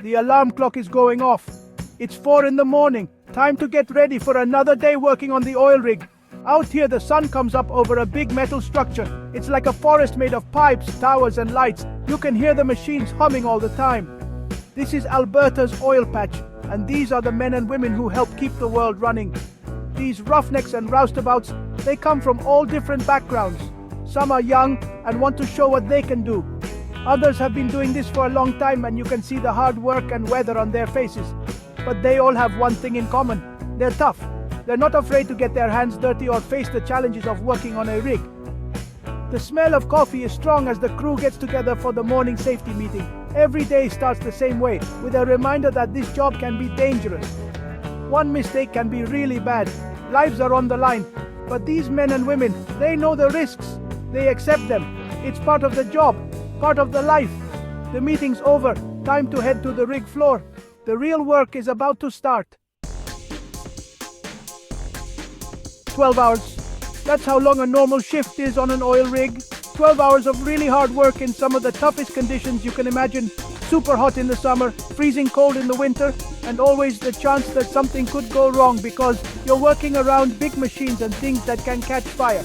The alarm clock is going off. It's 4 in the morning. Time to get ready for another day working on the oil rig. Out here the sun comes up over a big metal structure. It's like a forest made of pipes, towers and lights. You can hear the machines humming all the time. This is Alberta's oil patch, and these are the men and women who help keep the world running. These roughnecks and roustabouts, they come from all different backgrounds. Some are young and want to show what they can do. Others have been doing this for a long time, and you can see the hard work and weather on their faces. But they all have one thing in common. They're tough. They're not afraid to get their hands dirty or face the challenges of working on a rig. The smell of coffee is strong as the crew gets together for the morning safety meeting. Every day starts the same way, with a reminder that this job can be dangerous. One mistake can be really bad. Lives are on the line. But these men and women, they know the risks. They accept them. It's part of the job, part of the life. The meeting's over. Time to head to the rig floor. The real work is about to start. 12 hours. That's how long a normal shift is on an oil rig. 12 hours of really hard work in some of the toughest conditions you can imagine. Super hot in the summer, freezing cold in the winter, and always the chance that something could go wrong because you're working around big machines and things that can catch fire.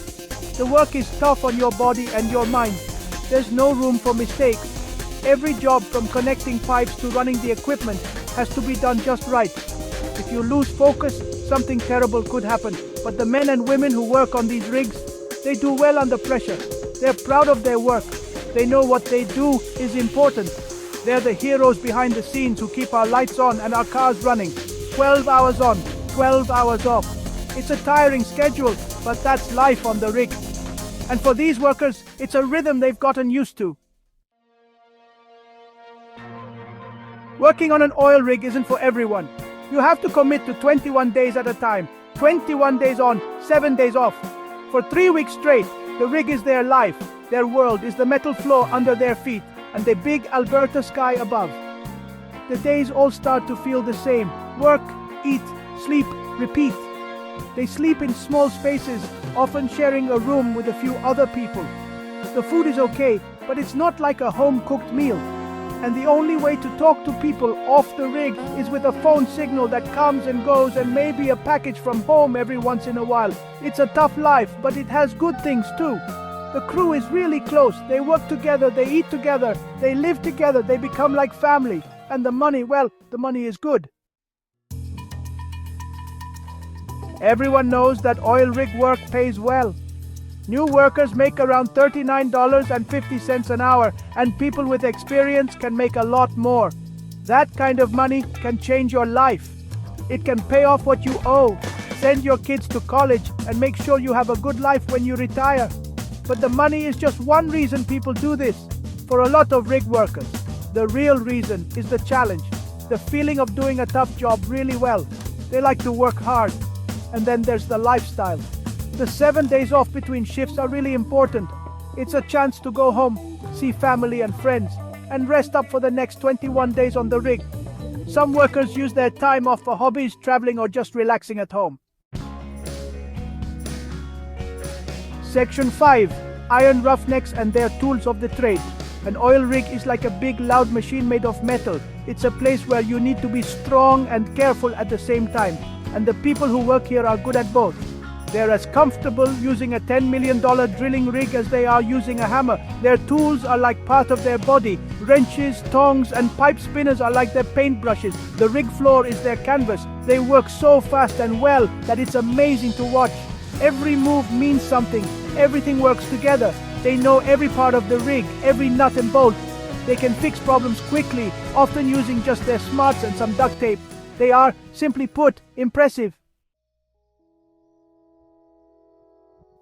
The work is tough on your body and your mind. There's no room for mistakes. Every job from connecting pipes to running the equipment has to be done just right. If you lose focus, something terrible could happen. But the men and women who work on these rigs, they do well under pressure. They're proud of their work. They know what they do is important. They're the heroes behind the scenes who keep our lights on and our cars running. 12 hours on, 12 hours off. It's a tiring schedule, but that's life on the rig. And for these workers, it's a rhythm they've gotten used to. Working on an oil rig isn't for everyone. You have to commit to 21 days at a time. 21 days on, 7 days off. For 3 weeks straight, the rig is their life. Their world is the metal floor under their feet and the big Alberta sky above. The days all start to feel the same. Work, eat, sleep, repeat. They sleep in small spaces, often sharing a room with a few other people. The food is okay, but it's not like a home-cooked meal. And the only way to talk to people off the rig is with a phone signal that comes and goes and maybe a package from home every once in a while. It's a tough life, but it has good things too. The crew is really close. They work together, they eat together, they live together, they become like family. And the money, well, the money is good. Everyone knows that oil rig work pays well. New workers make around $39.50 an hour, and people with experience can make a lot more. That kind of money can change your life. It can pay off what you owe, send your kids to college, and make sure you have a good life when you retire. But the money is just one reason people do this. For a lot of rig workers, the real reason is the challenge, the feeling of doing a tough job really well. They like to work hard. And then there's the lifestyle. The 7 days off between shifts are really important. It's a chance to go home, see family and friends, and rest up for the next 21 days on the rig. Some workers use their time off for hobbies, traveling, or just relaxing at home. Section 5. Iron roughnecks and their tools of the trade. An oil rig is like a big loud machine made of metal. It's a place where you need to be strong and careful at the same time. And the people who work here are good at both. They're as comfortable using a $10 million drilling rig as they are using a hammer. Their tools are like part of their body. Wrenches, tongs, and pipe spinners are like their paintbrushes. The rig floor is their canvas. They work so fast and well that it's amazing to watch. Every move means something. Everything works together. They know every part of the rig, every nut and bolt. They can fix problems quickly, often using just their smarts and some duct tape. They are, simply put, impressive.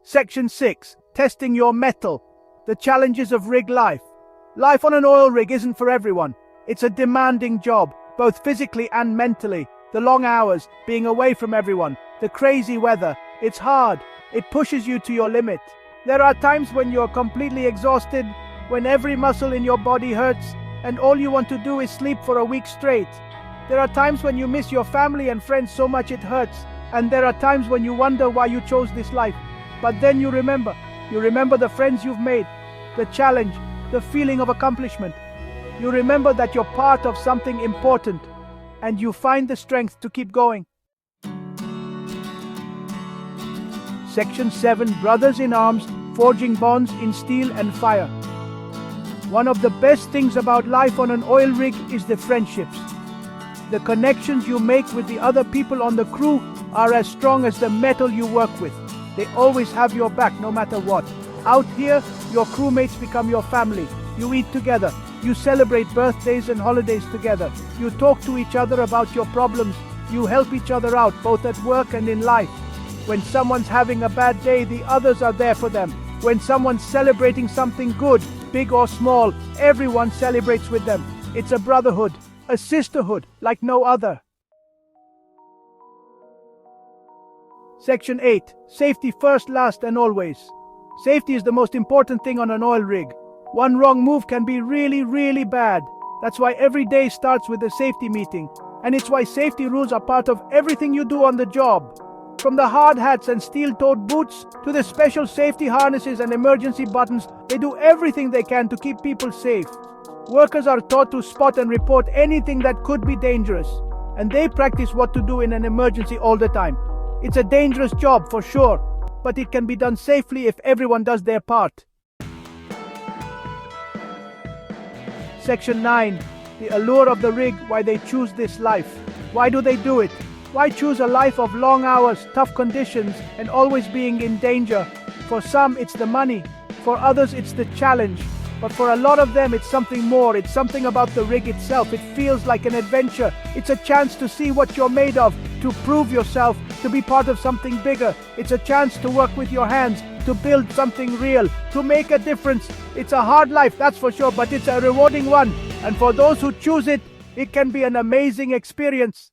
Section 6. Testing your metal. The challenges of rig life. Life on an oil rig isn't for everyone. It's a demanding job, both physically and mentally. The long hours, being away from everyone, the crazy weather. It's hard. It pushes you to your limit. There are times when you're completely exhausted, when every muscle in your body hurts, and all you want to do is sleep for a week straight. There are times when you miss your family and friends so much it hurts, and there are times when you wonder why you chose this life. But then you remember the friends you've made, the challenge, the feeling of accomplishment. You remember that you're part of something important, and you find the strength to keep going. Section 7. Brothers in Arms, Forging Bonds in Steel and Fire. One of the best things about life on an oil rig is the friendships. The connections you make with the other people on the crew are as strong as the metal you work with. They always have your back no matter what. Out here, your crewmates become your family. You eat together. You celebrate birthdays and holidays together. You talk to each other about your problems. You help each other out, both at work and in life. When someone's having a bad day, the others are there for them. When someone's celebrating something good, big or small, everyone celebrates with them. It's a brotherhood, a sisterhood like no other. Section 8. Safety first, last, and always. Safety is the most important thing on an oil rig. One wrong move can be really, really bad. That's why every day starts with a safety meeting. And it's why safety rules are part of everything you do on the job. From the hard hats and steel-toed boots to the special safety harnesses and emergency buttons, they do everything they can to keep people safe. Workers are taught to spot and report anything that could be dangerous, and they practice what to do in an emergency all the time. It's a dangerous job for sure, but it can be done safely if everyone does their part. Section 9. The allure of the rig, why they choose this life. Why do they do it? Why choose a life of long hours, tough conditions, and always being in danger? For some, it's the money. For others, it's the challenge. But for a lot of them, it's something more. It's something about the rig itself. It feels like an adventure. It's a chance to see what you're made of, to prove yourself, to be part of something bigger. It's a chance to work with your hands, to build something real, to make a difference. It's a hard life, that's for sure, but it's a rewarding one. And for those who choose it, it can be an amazing experience.